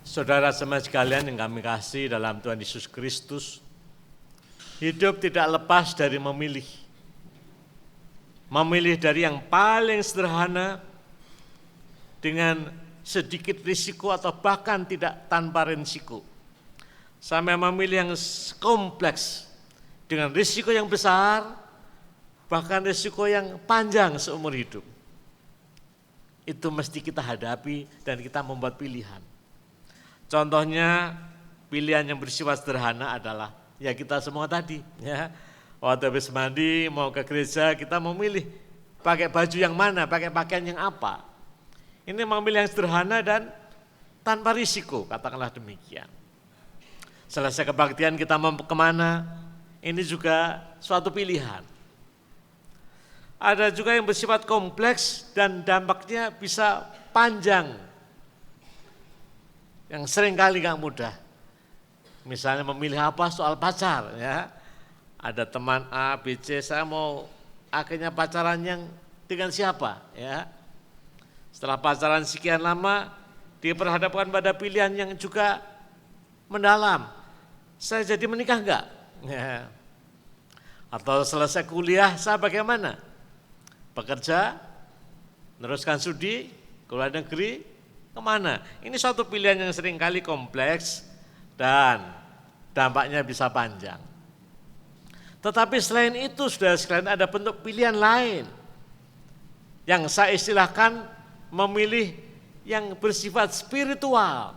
Saudara semua sekalian yang kami kasih dalam Tuhan Yesus Kristus, hidup tidak lepas dari memilih. Memilih dari yang paling sederhana dengan sedikit risiko atau bahkan tidak tanpa risiko. Sampai memilih yang kompleks dengan risiko yang besar, bahkan risiko yang panjang seumur hidup. Itu mesti kita hadapi dan kita membuat pilihan. Contohnya pilihan yang bersifat sederhana adalah ya kita semua tadi ya. Waktu habis mandi mau ke gereja kita memilih pakai baju yang mana, pakai pakaian yang apa. Ini memilih yang sederhana dan tanpa risiko, katakanlah demikian. Selesai kebaktian kita mau kemana, ini juga suatu pilihan. Ada juga yang bersifat kompleks dan dampaknya bisa panjang, yang seringkali gak mudah. Misalnya memilih apa soal pacar ya. Ada teman A, B, C, saya mau akhirnya pacaran yang dengan siapa ya. Setelah pacaran sekian lama, diperhadapkan pada pilihan yang juga mendalam. Saya jadi menikah enggak? Ya. Atau selesai kuliah saya bagaimana? Bekerja, meneruskan studi, keluar negeri, kemana? Ini suatu pilihan yang seringkali kompleks dan dampaknya bisa panjang. Tetapi selain itu, saudara sekalian, ada bentuk pilihan lain yang saya istilahkan memilih yang bersifat spiritual,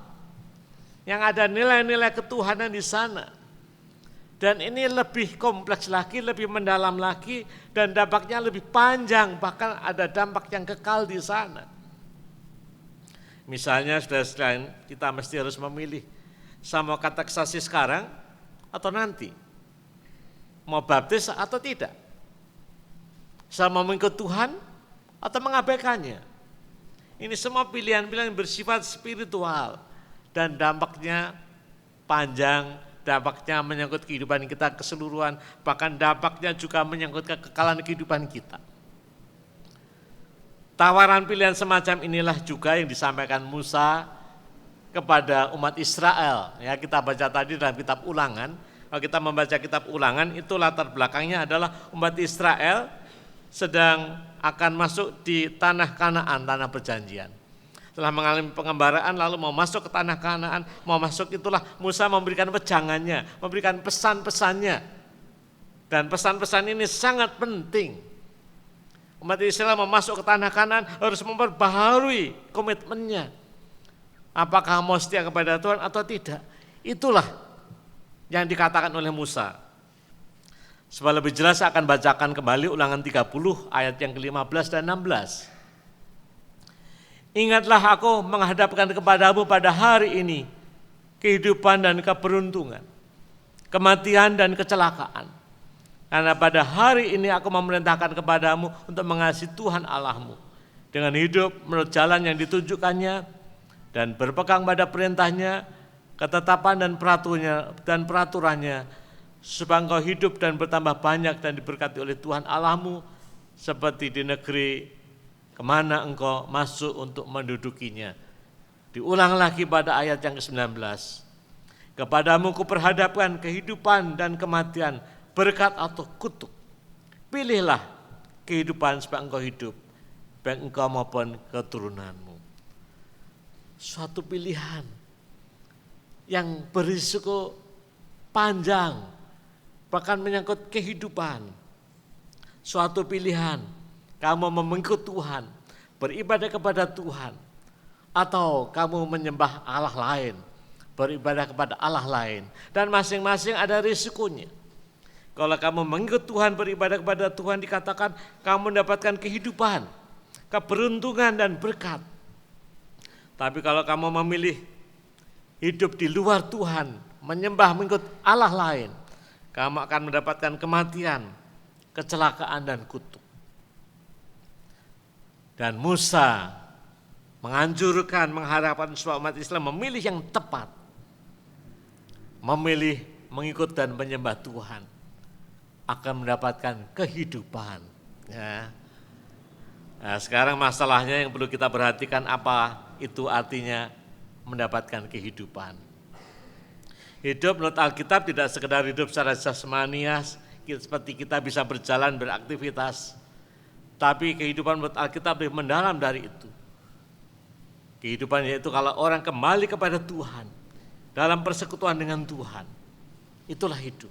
yang ada nilai-nilai ketuhanan di sana. Dan ini lebih kompleks lagi, lebih mendalam lagi, dan dampaknya lebih panjang, bahkan ada dampak yang kekal di sana. Misalnya, saudara sekalian, kita mesti harus memilih, saya mau kateksasi sekarang atau nanti? Mau baptis atau tidak? Saya mau mengikut Tuhan atau mengabaikannya? Ini semua pilihan-pilihan bersifat spiritual dan dampaknya panjang, dampaknya menyangkut kehidupan kita keseluruhan, bahkan dampaknya juga menyangkut kekekalan kehidupan kita. Tawaran pilihan semacam inilah juga yang disampaikan Musa kepada umat Israel. Ya, kita baca tadi dalam kitab Ulangan. Kalau kita membaca kitab Ulangan, itu latar belakangnya adalah umat Israel sedang akan masuk di tanah Kanaan, tanah perjanjian. Setelah mengalami pengembaraan lalu mau masuk ke tanah Kanaan, mau masuk itulah Musa memberikan wejangannya, memberikan pesan-pesannya. Dan pesan-pesan ini sangat penting. Umat Israel mau masuk ke tanah Kanaan harus memperbaharui komitmennya. Apakah mau setia kepada Tuhan atau tidak? Itulah yang dikatakan oleh Musa. Supaya lebih jelas saya akan bacakan kembali Ulangan 30 ayat yang ke-15 dan 16. Ingatlah aku menghadapkan kepadamu pada hari ini kehidupan dan keberuntungan, kematian dan kecelakaan. Karena pada hari ini aku memerintahkan kepadamu untuk mengasihi Tuhan Allahmu dengan hidup menurut jalan yang ditunjukkannya dan berpegang pada perintahnya, ketetapan dan peraturannya, supaya engkau hidup dan bertambah banyak dan diberkati oleh Tuhan Allahmu seperti di negeri kemana engkau masuk untuk mendudukinya. Diulang lagi pada ayat yang ke-19. Kepadamu kuperhadapkan kehidupan dan kematian, berkat atau kutuk. Pilihlah kehidupan supaya engkau hidup, baik engkau maupun keturunanmu. Suatu pilihan yang berisiko panjang, bahkan menyangkut kehidupan. Suatu pilihan, kamu mengikut Tuhan, beribadah kepada Tuhan, atau kamu menyembah Allah lain, beribadah kepada Allah lain. Dan masing-masing ada risikonya. Kalau kamu mengikut Tuhan, beribadah kepada Tuhan, dikatakan kamu mendapatkan kehidupan, keberuntungan dan berkat. Tapi kalau kamu memilih hidup di luar Tuhan, menyembah mengikut Allah lain, kamu akan mendapatkan kematian, kecelakaan dan kutuk. Dan Musa menganjurkan, mengharapkan supaya umat Islam memilih yang tepat, memilih mengikut dan menyembah Tuhan, akan mendapatkan kehidupan. Ya. Nah, sekarang masalahnya yang perlu kita perhatikan, apa itu artinya mendapatkan kehidupan. Hidup menurut Alkitab tidak sekedar hidup secara jasmaniah, seperti kita bisa berjalan, beraktivitas. Tapi kehidupan menurut Alkitab lebih mendalam dari itu. Kehidupan yaitu kalau orang kembali kepada Tuhan, dalam persekutuan dengan Tuhan, itulah hidup.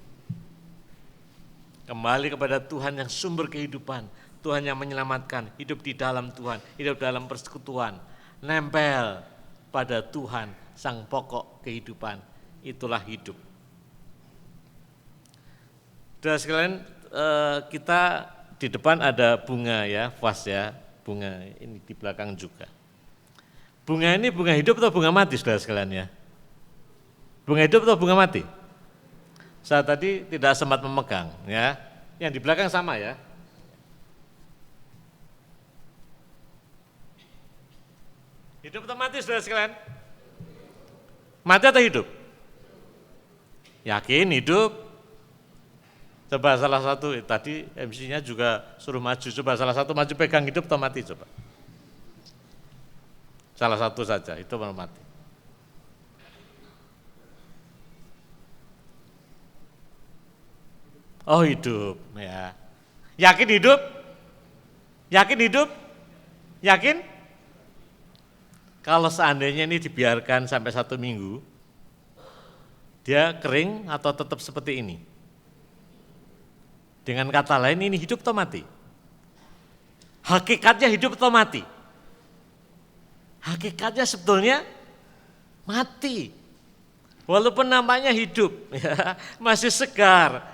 Kembali kepada Tuhan yang sumber kehidupan, Tuhan yang menyelamatkan, hidup di dalam Tuhan, hidup dalam persekutuan, nempel pada Tuhan, sang pokok kehidupan, itulah hidup. Saudara sekalian, kita di depan ada bunga ya, vas ya, bunga ini di belakang juga. Bunga ini bunga hidup atau bunga mati saudara sekalian ya? Bunga hidup atau bunga mati? Saya tadi tidak sempat memegang ya. Yang di belakang sama ya. Hidup atau mati saudara sekalian? Mati atau hidup? Yakin hidup? Coba salah satu, tadi MC-nya juga suruh maju, coba salah satu maju pegang hidup atau mati coba. Salah satu saja, itu baru mati. Oh hidup, ya. Yakin hidup? Yakin hidup? Yakin? Kalau seandainya ini dibiarkan sampai 1 minggu, dia kering atau tetap seperti ini? Dengan kata lain ini hidup atau mati? Hakikatnya hidup atau mati? Hakikatnya sebetulnya mati. Walaupun namanya hidup, ya, masih segar,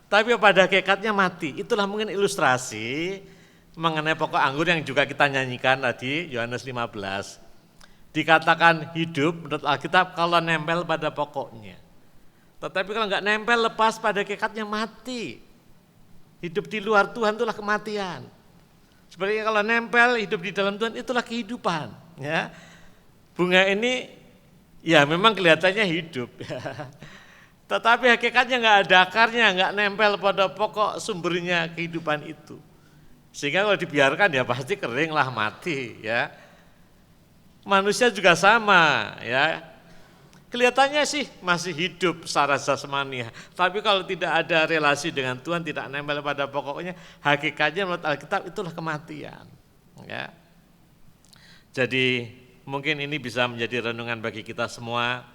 tapi pada hakikatnya mati. Itulah mungkin ilustrasi mengenai pokok anggur yang juga kita nyanyikan tadi, Yohanes 15. Dikatakan hidup menurut Alkitab kalau nempel pada pokoknya. Tetapi kalau enggak nempel, lepas pada hakikatnya mati. Hidup di luar Tuhan itulah kematian. Sebenarnya kalau nempel hidup di dalam Tuhan itulah kehidupan. Ya, bunga ini ya memang kelihatannya hidup. Tetapi hakikatnya enggak ada akarnya, enggak nempel pada pokok sumbernya kehidupan itu. Sehingga kalau dibiarkan ya pasti kering lah, mati ya. Manusia juga sama ya. Kelihatannya sih masih hidup secara jasmani, tapi kalau tidak ada relasi dengan Tuhan, tidak nempel pada pokoknya, hakikatnya menurut Alkitab itulah kematian. Ya. Jadi mungkin ini bisa menjadi renungan bagi kita semua.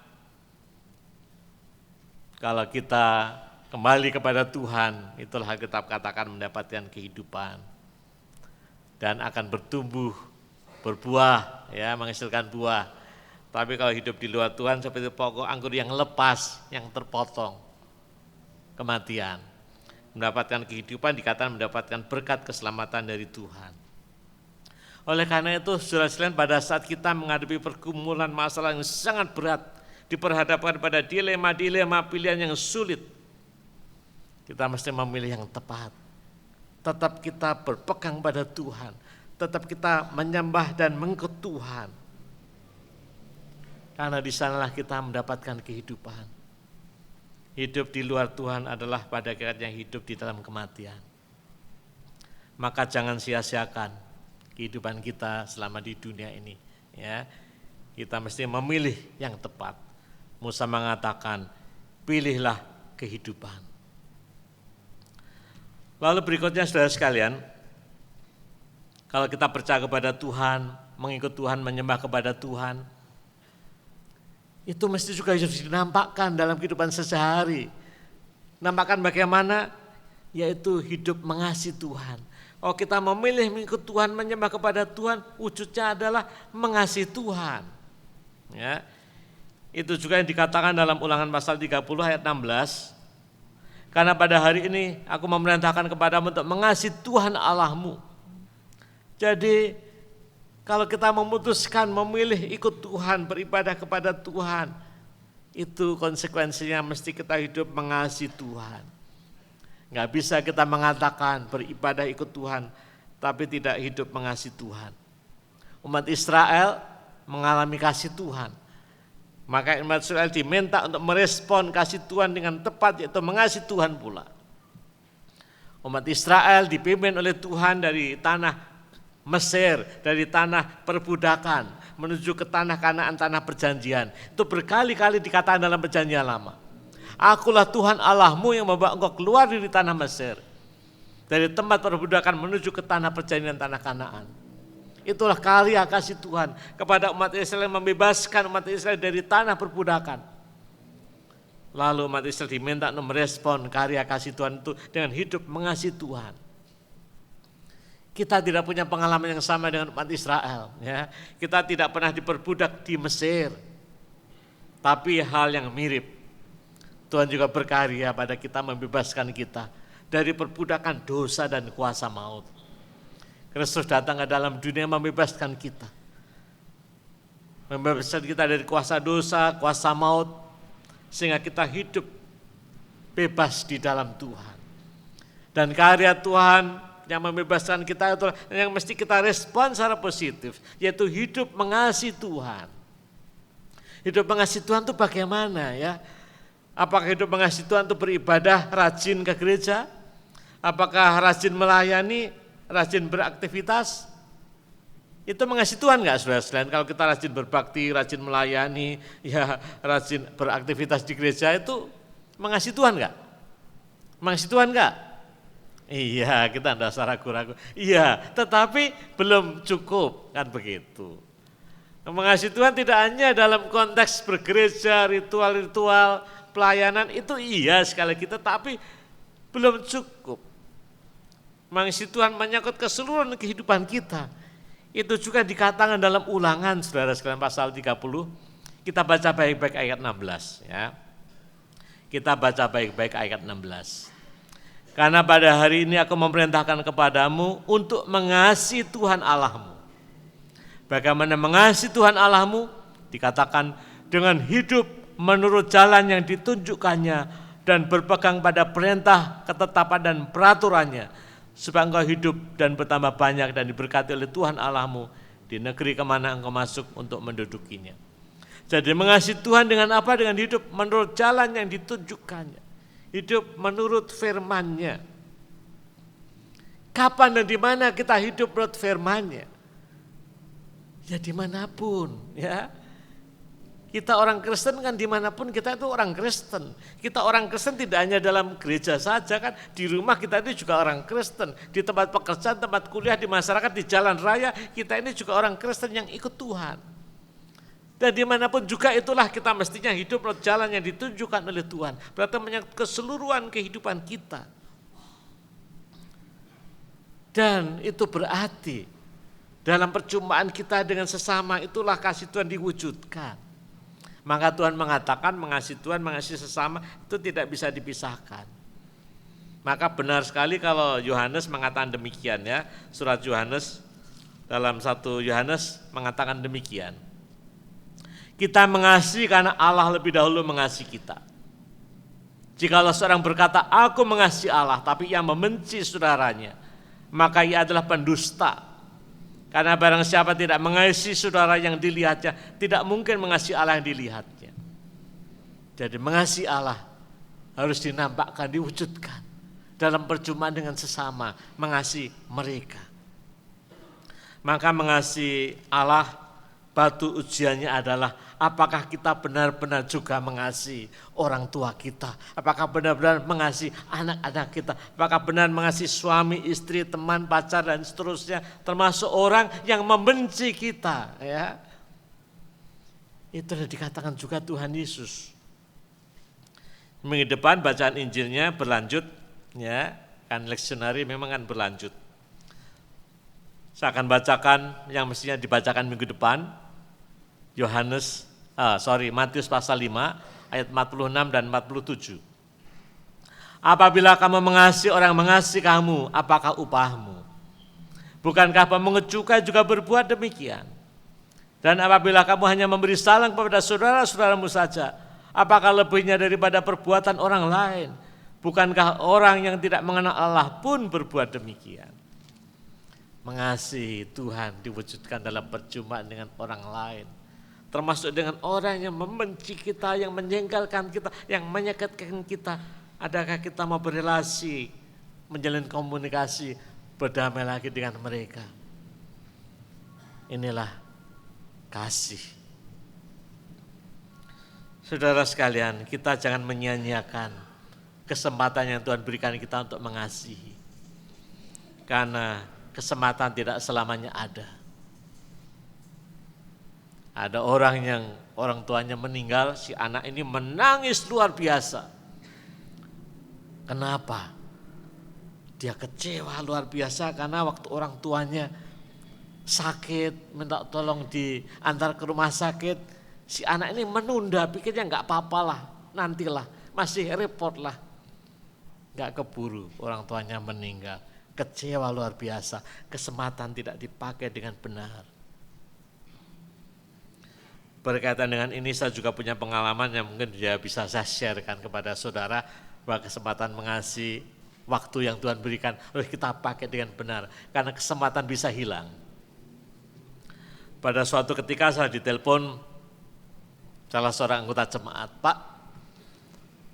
Kalau kita kembali kepada Tuhan, itulah Alkitab katakan mendapatkan kehidupan dan akan bertumbuh, berbuah, ya, menghasilkan buah. Tapi kalau hidup di luar Tuhan seperti pokok anggur yang lepas, yang terpotong, kematian. Mendapatkan kehidupan dikatakan mendapatkan berkat keselamatan dari Tuhan. Oleh karena itu, saudara sekalian, pada saat kita menghadapi pergumulan masalah yang sangat berat, diperhadapkan pada dilema-dilema pilihan yang sulit, kita mesti memilih yang tepat. Tetap kita berpegang pada Tuhan, tetap kita menyembah dan mengikut Tuhan. Karena di sanalah kita mendapatkan kehidupan. Hidup di luar Tuhan adalah pada hakikatnya hidup di dalam kematian. Maka jangan sia-siakan kehidupan kita selama di dunia ini. Ya, kita mesti memilih yang tepat. Musa mengatakan, pilihlah kehidupan. Lalu berikutnya saudara sekalian, kalau kita percaya kepada Tuhan, mengikut Tuhan, menyembah kepada Tuhan, itu mesti juga harus dinampakkan dalam kehidupan sehari-hari. Nampakkan bagaimana? Yaitu hidup mengasihi Tuhan. Oh, kita memilih mengikut Tuhan, menyembah kepada Tuhan, wujudnya adalah mengasihi Tuhan. Ya. Itu juga yang dikatakan dalam Ulangan pasal 30 ayat 16. Karena pada hari ini aku memerintahkan kepadamu untuk mengasihi Tuhan Allahmu. Jadi kalau kita memutuskan memilih ikut Tuhan, beribadah kepada Tuhan, itu konsekuensinya mesti kita hidup mengasihi Tuhan. Nggak bisa kita mengatakan beribadah ikut Tuhan, tapi tidak hidup mengasihi Tuhan. Umat Israel mengalami kasih Tuhan. Maka umat Israel diminta untuk merespon kasih Tuhan dengan tepat, yaitu mengasihi Tuhan pula. Umat Israel dipimpin oleh Tuhan dari tanah Mesir, dari tanah perbudakan menuju ke tanah Kanaan, tanah perjanjian. Itu berkali-kali dikatakan dalam perjanjian lama. Akulah Tuhan Allahmu yang membawa engkau keluar dari tanah Mesir, dari tempat perbudakan menuju ke tanah perjanjian, tanah Kanaan. Itulah karya kasih Tuhan kepada umat Israel, membebaskan umat Israel dari tanah perbudakan. Lalu umat Israel diminta untuk merespon karya kasih Tuhan itu dengan hidup mengasihi Tuhan. Kita tidak punya pengalaman yang sama dengan umat Israel, ya. Kita tidak pernah diperbudak di Mesir, tapi hal yang mirip. Tuhan juga berkarya pada kita, membebaskan kita dari perbudakan dosa dan kuasa maut. Kristus datang ke dalam dunia membebaskan kita. Membebaskan kita dari kuasa dosa, kuasa maut, sehingga kita hidup bebas di dalam Tuhan. Dan karya Tuhan yang membebaskan kita itu yang mesti kita respon secara positif, yaitu hidup mengasihi Tuhan. Hidup mengasihi Tuhan itu bagaimana, ya? Apakah hidup mengasihi Tuhan itu beribadah, rajin ke gereja? Apakah rajin melayani, rajin beraktivitas? Itu mengasihi Tuhan enggak, saudara? Selain kalau kita rajin berbakti, rajin melayani, ya rajin beraktivitas di gereja, itu mengasihi Tuhan enggak? Mengasihi Tuhan enggak? Iya, kita tidak usah ragu-ragu. Iya, tetapi belum cukup, kan begitu. Mengasihi Tuhan tidak hanya dalam konteks bergereja, ritual-ritual, pelayanan, itu iya sekali kita, tapi belum cukup. Mengasihi Tuhan menyangkut keseluruhan kehidupan kita. Itu juga dikatakan dalam Ulangan, saudara sekalian, pasal 30. Kita baca baik-baik ayat 16, ya. Kita baca baik-baik ayat 16. Karena pada hari ini aku memerintahkan kepadamu untuk mengasihi Tuhan Allahmu. Bagaimana mengasihi Tuhan Allahmu? Dikatakan dengan hidup menurut jalan yang ditunjukkannya dan berpegang pada perintah, ketetapan dan peraturannya, supaya engkau hidup dan bertambah banyak dan diberkati oleh Tuhan Allahmu di negeri kemana engkau masuk untuk mendudukinya. Jadi mengasihi Tuhan dengan apa? Dengan hidup menurut jalan yang ditunjukkannya. Hidup menurut firman-Nya. Kapan dan di mana kita hidup menurut firman-Nya? Ya dimanapun, ya. Kita orang Kristen kan dimanapun kita itu orang Kristen. Kita orang Kristen tidak hanya dalam gereja saja kan, di rumah kita itu juga orang Kristen. Di tempat pekerjaan, tempat kuliah, di masyarakat, di jalan raya, kita ini juga orang Kristen yang ikut Tuhan. Dan dimanapun juga itulah kita mestinya hidup menurut jalan yang ditunjukkan oleh Tuhan. Berarti menyangkut keseluruhan kehidupan kita. Dan itu berarti dalam perjumpaan kita dengan sesama itulah kasih Tuhan diwujudkan. Maka Tuhan mengatakan mengasihi Tuhan, mengasihi sesama itu tidak bisa dipisahkan. Maka benar sekali kalau Yohanes mengatakan demikian, ya. Surat Yohanes dalam 1 Yohanes mengatakan demikian. Kita mengasihi karena Allah lebih dahulu mengasihi kita. Jikalau seorang berkata, aku mengasihi Allah, tapi ia membenci saudaranya, maka ia adalah pendusta. Karena barang siapa tidak mengasihi saudara yang dilihatnya, tidak mungkin mengasihi Allah yang dilihatnya. Jadi mengasihi Allah harus dinampakkan, diwujudkan dalam perjumpaan dengan sesama, mengasihi mereka. Maka mengasihi Allah, batu ujiannya adalah apakah kita benar-benar juga mengasihi orang tua kita, apakah benar-benar mengasihi anak-anak kita, apakah benar mengasihi suami, istri, teman, pacar dan seterusnya, termasuk orang yang membenci kita, ya. Itu sudah dikatakan juga Tuhan Yesus. Minggu depan bacaan Injilnya berlanjut, ya, kan leksionari memang kan berlanjut. Saya akan bacakan yang mestinya dibacakan minggu depan. Matius pasal 5 ayat 46 dan 47. Apabila kamu mengasihi orang mengasihi kamu, apakah upahmu? Bukankah pemungut cukai juga berbuat demikian? Dan apabila kamu hanya memberi salam kepada saudara-saudaramu saja, apakah lebihnya daripada perbuatan orang lain? Bukankah orang yang tidak mengenal Allah pun berbuat demikian? Mengasihi Tuhan diwujudkan dalam perjumpaan dengan orang lain, termasuk dengan orang yang membenci kita, yang menjengkelkan kita, yang menyakitkan kita. Adakah kita mau berrelasi, menjalin komunikasi, berdamai lagi dengan mereka? Inilah kasih. Saudara sekalian, kita jangan menyia-nyiakan kesempatan yang Tuhan berikan kita untuk mengasihi. Karena kesempatan tidak selamanya ada. Ada orang yang orang tuanya meninggal, si anak ini menangis luar biasa. Kenapa? Dia kecewa luar biasa karena waktu orang tuanya sakit, minta tolong diantar ke rumah sakit, si anak ini menunda, pikirnya enggak apa-apalah, nantilah, masih repot lah. Enggak keburu orang tuanya meninggal, kecewa luar biasa, kesempatan tidak dipakai dengan benar. Berkaitan dengan ini saya juga punya pengalaman yang mungkin dia bisa saya sharekan kepada saudara, bahwa kesempatan mengasihi waktu yang Tuhan berikan harus kita pakai dengan benar, karena kesempatan bisa hilang. Pada suatu ketika saya ditelepon salah seorang anggota jemaat, Pak,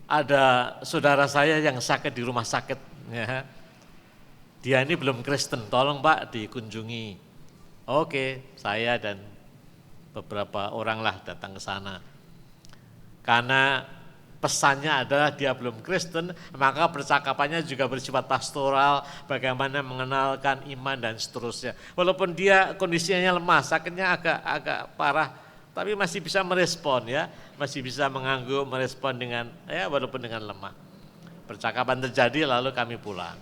ada saudara saya yang sakit di rumah sakit, ya. Dia ini belum Kristen, tolong Pak dikunjungi. Oke, saya dan beberapa orang lah datang ke sana. Karena pesannya adalah dia belum Kristen, maka percakapannya juga bersifat pastoral, bagaimana mengenalkan iman dan seterusnya. Walaupun dia kondisinya lemah, sakitnya agak parah, tapi masih bisa merespon, ya, masih bisa mengangguk, merespon dengan walaupun dengan lemah. Percakapan terjadi, lalu kami pulang.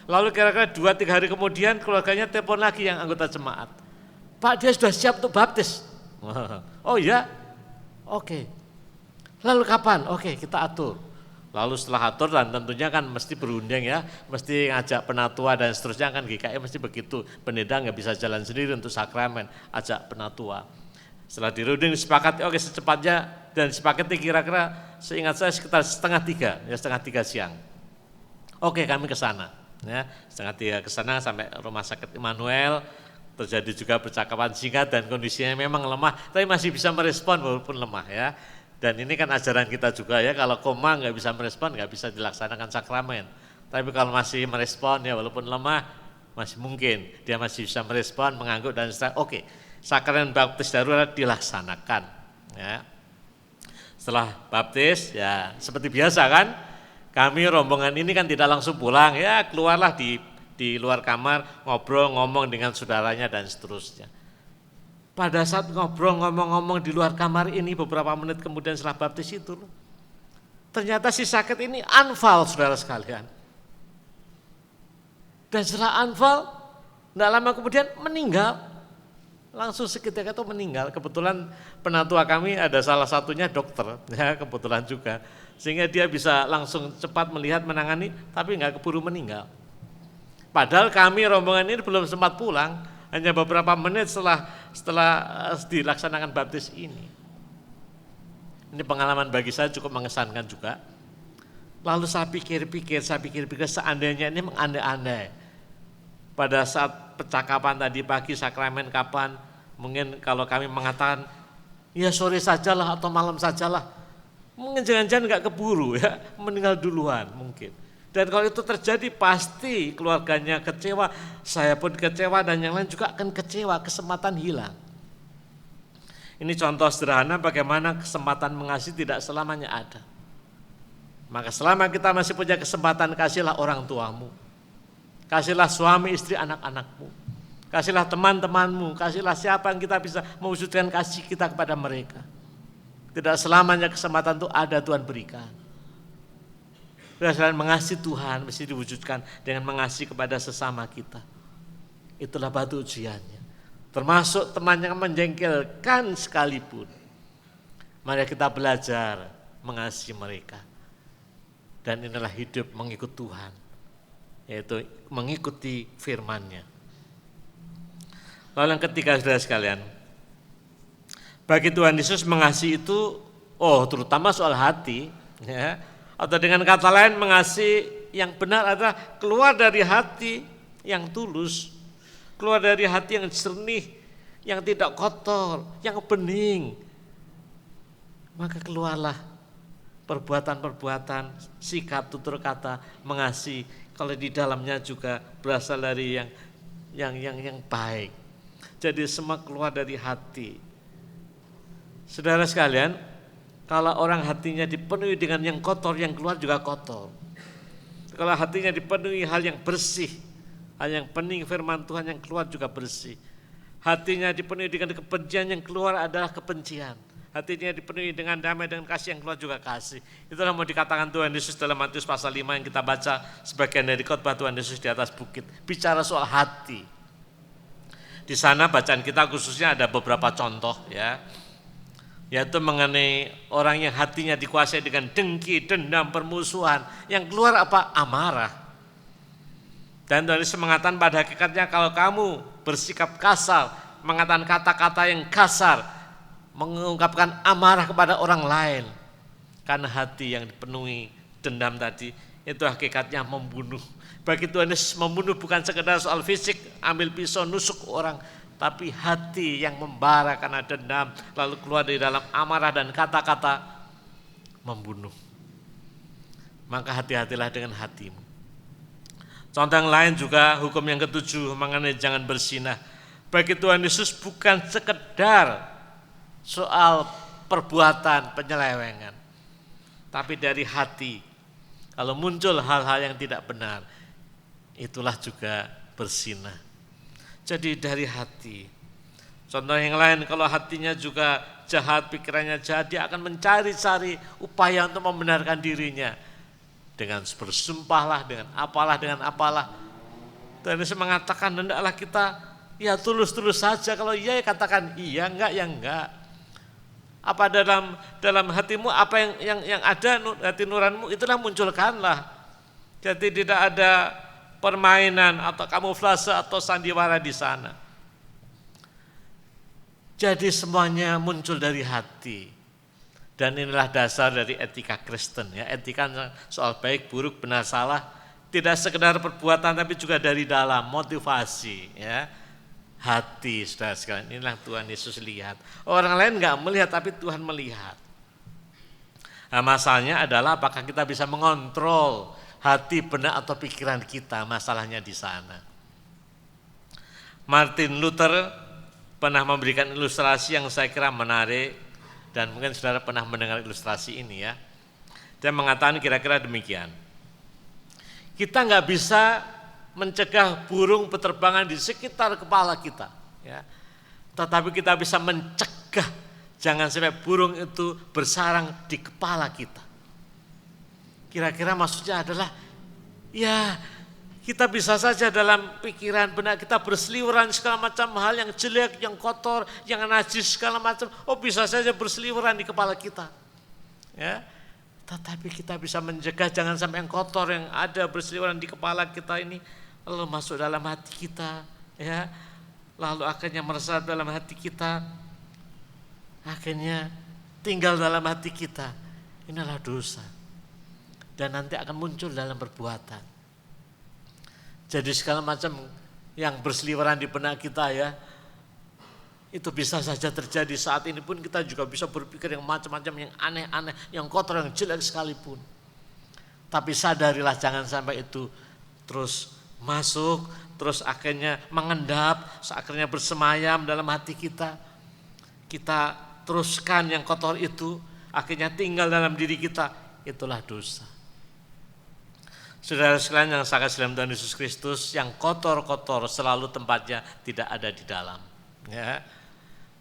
Lalu kira-kira 2-3 hari kemudian keluarganya telepon lagi yang anggota jemaat. Pak, dia sudah siap untuk baptis. Oh ya? Oke. Lalu kapan? Oke, kita atur. Lalu setelah atur, dan tentunya kan mesti berunding, ya, mesti ngajak penatua dan seterusnya, kan GKI mesti begitu. Pendeta nggak bisa jalan sendiri untuk sakramen, ajak penatua. Setelah dirunding disepakati, oke secepatnya, dan disepakati kira-kira seingat saya sekitar 2:30 siang. Oke, kami ke sana, ya, 2:30 ke sana sampai rumah sakit Immanuel. Terjadi juga percakapan singkat dan kondisinya memang lemah, tapi masih bisa merespon walaupun lemah, ya. Dan ini kan ajaran kita juga, ya, kalau koma nggak bisa merespon, nggak bisa dilaksanakan sakramen. Tapi kalau masih merespon, ya walaupun lemah, masih mungkin dia masih bisa merespon, mengangguk dan seterusnya. Oke, sakramen baptis darurat dilaksanakan, ya. Setelah baptis, ya seperti biasa kan, kami rombongan ini kan tidak langsung pulang, ya keluarlah di luar kamar, ngobrol, ngomong dengan saudaranya dan seterusnya. Pada saat ngobrol, ngomong-ngomong di luar kamar ini, beberapa menit kemudian setelah baptis itu, ternyata si sakit ini anfal, saudara sekalian. Dan setelah anfal, tidak lama kemudian meninggal. Langsung seketika itu meninggal. Kebetulan penatua kami ada salah satunya dokter, ya kebetulan juga. Sehingga dia bisa langsung cepat melihat, menangani, tapi nggak keburu meninggal. Padahal kami rombongan ini belum sempat pulang, hanya beberapa menit setelah dilaksanakan baptis ini. Ini pengalaman bagi saya cukup mengesankan juga. Lalu saya pikir-pikir seandainya ini mengandai-andai. Pada saat percakapan tadi pagi sakramen kapan, mungkin kalau kami mengatakan ya sore sajalah atau malam sajalah, mungkin jangan-jangan nggak keburu, ya, meninggal duluan mungkin. Dan kalau itu terjadi pasti keluarganya kecewa, saya pun kecewa, dan yang lain juga akan kecewa, kesempatan hilang. Ini contoh sederhana bagaimana kesempatan mengasihi tidak selamanya ada. Maka selama kita masih punya kesempatan, kasihlah orang tuamu, kasihlah suami, istri, anak-anakmu, kasihlah teman-temanmu, kasihlah siapa yang kita bisa mewujudkan kasih kita kepada mereka. Tidak selamanya kesempatan itu ada Tuhan berikan. Selain mengasihi Tuhan mesti diwujudkan dengan mengasihi kepada sesama kita. Itulah batu ujiannya. Termasuk teman yang menjengkelkan sekalipun. Mari kita belajar mengasihi mereka. Dan inilah hidup mengikut Tuhan, yaitu mengikuti firman-Nya. Lalu yang ketiga, saudara sekalian, bagi Tuhan Yesus mengasihi itu, terutama soal hati, ya. Atau dengan kata lain, mengasihi yang benar adalah keluar dari hati yang tulus, keluar dari hati yang jernih, yang tidak kotor, yang bening. Maka keluarlah perbuatan-perbuatan, sikap, tutur kata mengasihi, kalau di dalamnya juga berasal dari yang baik. Jadi semua keluar dari hati. Saudara sekalian, kalau orang hatinya dipenuhi dengan yang kotor, yang keluar juga kotor. Kalau hatinya dipenuhi hal yang bersih, hal yang bening firman Tuhan, yang keluar juga bersih. Hatinya dipenuhi dengan kebencian, yang keluar adalah kebencian. Hatinya dipenuhi dengan damai, dengan kasih, yang keluar juga kasih. Itulah mau dikatakan Tuhan Yesus dalam Matius pasal 5 yang kita baca sebagian dari khotbah Tuhan Yesus di atas bukit. Bicara soal hati. Di sana bacaan kita khususnya ada beberapa contoh ya, yaitu mengenai orang yang hatinya dikuasai dengan dengki, dendam, permusuhan. Yang keluar apa? Amarah. Dan Tuhan Yesus mengatakan pada hakikatnya kalau kamu bersikap kasar, mengatakan kata-kata yang kasar, mengungkapkan amarah kepada orang lain, karena hati yang dipenuhi dendam tadi, itu hakikatnya membunuh. Bagi Tuhan Yesus membunuh bukan sekedar soal fisik, ambil pisau nusuk orang, tapi hati yang membara karena dendam, lalu keluar dari dalam amarah dan kata-kata membunuh. Maka hati-hatilah dengan hatimu. Contoh yang lain juga hukum yang ketujuh mengenai jangan berzinah. Bagi Tuhan Yesus bukan sekedar soal perbuatan penyelewengan, tapi dari hati. Kalau muncul hal-hal yang tidak benar, itulah juga berzinah. Jadi dari hati. Contoh yang lain, kalau hatinya juga jahat, pikirannya jahat, dia akan mencari-cari upaya untuk membenarkan dirinya. Dengan bersumpahlah, dengan apalah. Dan Yesus mengatakan, hendaklah kita ya tulus-tulus saja. Kalau iya ya katakan iya, enggak ya enggak. Apa dalam hatimu, apa yang ada hati nuranimu, itulah munculkanlah. Jadi tidak ada permainan atau kamuflase atau sandiwara di sana. Jadi semuanya muncul dari hati. Dan inilah dasar dari etika Kristen ya. Etika soal baik, buruk, benar, salah, tidak sekedar perbuatan tapi juga dari dalam motivasi ya. Hati, saudara sekalian, inilah Tuhan Yesus lihat. Orang lain enggak melihat tapi Tuhan melihat. Nah, masalahnya adalah apakah kita bisa mengontrol hati, benak atau pikiran kita, masalahnya di sana. Martin Luther pernah memberikan ilustrasi yang saya kira menarik dan mungkin saudara pernah mendengar ilustrasi ini ya. Dia mengatakan kira-kira demikian. Kita enggak bisa mencegah burung berterbangan di sekitar kepala kita ya. Tetapi kita bisa mencegah jangan sampai burung itu bersarang di kepala kita. Kira-kira maksudnya adalah ya kita bisa saja dalam pikiran benak kita berseliweran segala macam hal yang jelek, yang kotor, yang najis segala macam. Oh bisa saja berseliweran di kepala kita ya. Tetapi kita bisa mencegah jangan sampai yang kotor yang ada berseliweran di kepala kita ini lalu masuk dalam hati kita ya, lalu akhirnya meresap dalam hati kita, akhirnya tinggal dalam hati kita. Inilah dosa dan nanti akan muncul dalam perbuatan. Jadi segala macam yang berseliweran di benak kita ya, itu bisa saja terjadi. Saat ini pun kita juga bisa berpikir yang macam-macam, yang aneh-aneh, yang kotor, yang jelek sekalipun. Tapi sadarilah jangan sampai itu terus masuk, terus akhirnya mengendap, akhirnya bersemayam dalam hati kita. Kita teruskan yang kotor itu, akhirnya tinggal dalam diri kita, itulah dosa. Saudara sekalian yang saya kasih dalam Tuhan Yesus Kristus, yang kotor-kotor selalu tempatnya tidak ada di dalam. Ya.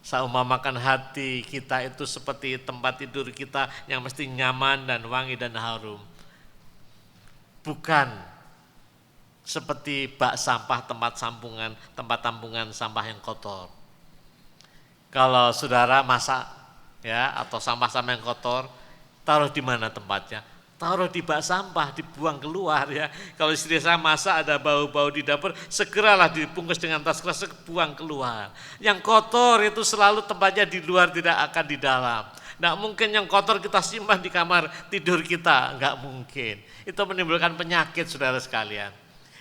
Saya umpamakan hati kita itu seperti tempat tidur kita yang mesti nyaman dan wangi dan harum. Bukan seperti bak sampah, tempat tampungan sampah yang kotor. Kalau saudara masak ya atau sampah-sampah yang kotor, taruh di mana tempatnya? Taruh di bak sampah, dibuang keluar ya. Kalau istri saya masak ada bau-bau di dapur, segeralah dibungkus dengan tas keras, buang keluar. Yang kotor itu selalu tempatnya di luar, tidak akan di dalam. Nggak mungkin yang kotor kita simpan di kamar tidur kita, nggak mungkin. Itu menimbulkan penyakit saudara sekalian.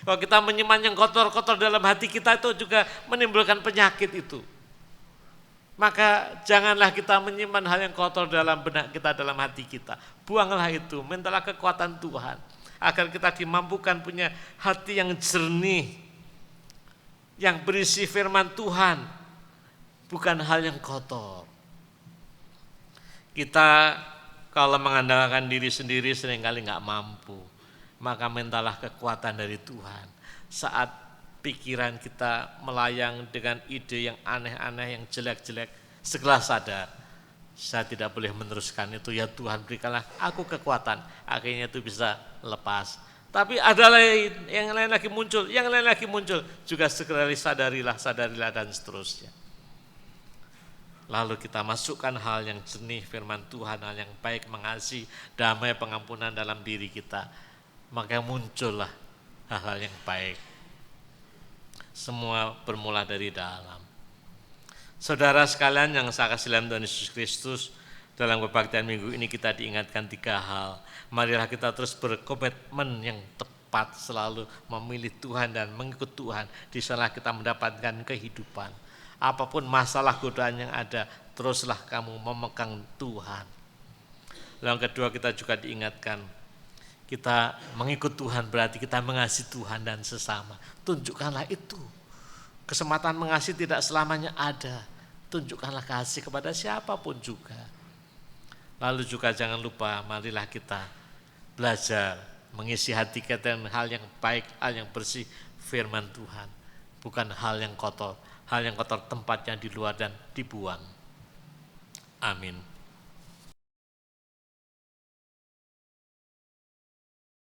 Kalau kita menyimpan yang kotor-kotor dalam hati kita itu juga menimbulkan penyakit itu. Maka janganlah kita menyimpan hal yang kotor dalam benak kita, dalam hati kita. Buanglah itu, mintalah kekuatan Tuhan. Agar kita dimampukan punya hati yang jernih, yang berisi firman Tuhan, bukan hal yang kotor. Kita kalau mengandalkan diri sendiri seringkali nggak mampu, maka mintalah kekuatan dari Tuhan. Saat pikiran kita melayang dengan ide yang aneh-aneh, yang jelek-jelek, segera sadar, saya tidak boleh meneruskan itu, ya Tuhan berikanlah aku kekuatan, akhirnya itu bisa lepas. Tapi ada yang lain lagi muncul, juga segera sadarilah dan seterusnya. Lalu kita masukkan hal yang jernih firman Tuhan, hal yang baik, mengasihi, damai, pengampunan dalam diri kita. Maka muncullah hal-hal yang baik. Semua bermula dari dalam. Saudara sekalian yang saya kasih dalam Tuhan Yesus Kristus, dalam kebaktian minggu ini kita diingatkan 3 hal. Marilah kita terus berkomitmen yang tepat, selalu memilih Tuhan dan mengikut Tuhan. Di sana kita mendapatkan kehidupan. Apapun masalah godaan yang ada, teruslah kamu memegang Tuhan. Yang kedua, kita juga diingatkan, kita mengikut Tuhan berarti kita mengasihi Tuhan dan sesama. Tunjukkanlah itu. Kesempatan mengasihi tidak selamanya ada. Tunjukkanlah kasih kepada siapapun juga. Lalu juga jangan lupa, marilah kita belajar mengisi hati kita dengan hal yang baik, hal yang bersih, firman Tuhan. Bukan hal yang kotor. Hal yang kotor tempatnya di luar dan dibuang. Amin.